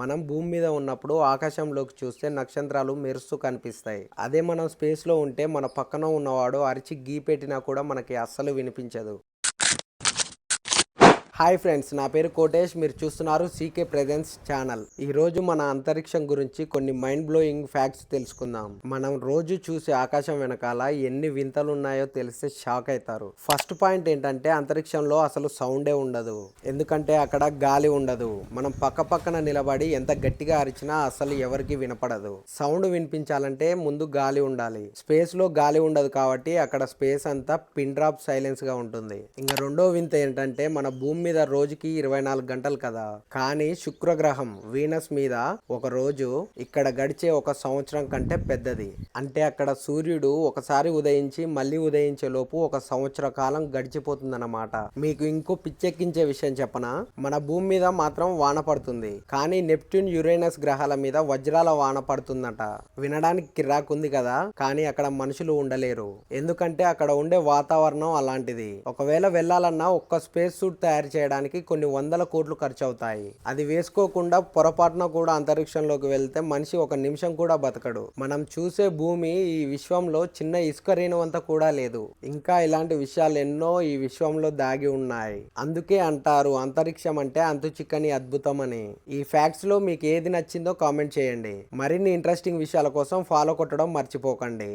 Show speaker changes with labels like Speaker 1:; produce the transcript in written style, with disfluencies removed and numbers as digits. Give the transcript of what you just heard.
Speaker 1: మనం భూమి మీద ఉన్నప్పుడు ఆకాశంలోకి చూస్తే నక్షత్రాలు మెరుస్తూ కనిపిస్తాయి. అదే మనం స్పేస్లో ఉంటే మన పక్కన ఉన్నవాడు అరిచి గీ పెట్టినా కూడా మనకి అస్సలు వినిపించదు. హాయ్ ఫ్రెండ్స్, నా పేరు కోటేష్. మీరు చూస్తున్నారు సీకే ప్రెజెన్స్ ఛానల్. ఈరోజు మన అంతరిక్షం గురించి కొన్ని మైండ్ బ్లోయింగ్ ఫ్యాక్ట్స్ తెలుసుకుందాం. మనం రోజు చూసే ఆకాశం వెనకాల ఎన్ని వింతలు ఉన్నాయో తెలిస్తే షాక్ అవుతారు. ఫస్ట్ పాయింట్ ఏంటంటే అంతరిక్షంలో అసలు సౌండే ఉండదు. ఎందుకంటే అక్కడ గాలి ఉండదు. మనం పక్క పక్కన నిలబడి ఎంత గట్టిగా అరిచినా అసలు ఎవరికి వినపడదు. సౌండ్ వినిపించాలంటే ముందు గాలి ఉండాలి. స్పేస్ లో గాలి ఉండదు కాబట్టి అక్కడ స్పేస్ అంతా పిన్ డ్రాప్ సైలెన్స్ గా ఉంటుంది. ఇంకా రెండో వింత ఏంటంటే మన భూమి మీద రోజుకి 24 గంటలు కదా, కానీ శుక్రగ్రహం వీనస్ మీద ఒక రోజు ఇక్కడ గడిచే ఒక సంవత్సరం కంటే పెద్దది. అంటే అక్కడ సూర్యుడు ఒకసారి ఉదయించి మళ్ళీ ఉదయించే లోపు ఒక సంవత్సర కాలం గడిచిపోతుందన్నమాట. మీకు ఇంకో పిచ్చెక్కించే విషయం చెప్పనా? మన భూమి మీద మాత్రం వాన పడుతుంది, కానీ నెప్ట్యూన్ యురేనస్ గ్రహాల మీద వజ్రాల వాన పడుతుందట. వినడానికి కిరాకుంది కదా, కానీ అక్కడ మనుషులు ఉండలేరు. ఎందుకంటే అక్కడ ఉండే వాతావరణం అలాంటిది. ఒకవేళ వెళ్ళాలన్నా ఒక్క స్పేస్ సూట్ తయారు చేయడానికి కొన్ని వందల కోట్లు ఖర్చు అవుతాయి. అది వేసుకోకుండా పొరపాటున కూడా అంతరిక్షంలోకి వెళ్తే మనిషి ఒక నిమిషం కూడా బతకడు. మనం చూసే భూమి ఈ విశ్వంలో చిన్న ఇసుక రేణువంత కూడా లేదు. ఇంకా ఇలాంటి విషయాలు ఎన్నో ఈ విశ్వంలో దాగి ఉన్నాయి. అందుకే అంటారు అంతరిక్షం అంటే అంతు చిక్కని అద్భుతం అని. ఈ ఫ్యాక్ట్స్ లో మీకు ఏది నచ్చిందో కామెంట్ చేయండి. మరిన్ని ఇంట్రెస్టింగ్ విషయాల కోసం ఫాలో కొట్టడం మర్చిపోకండి.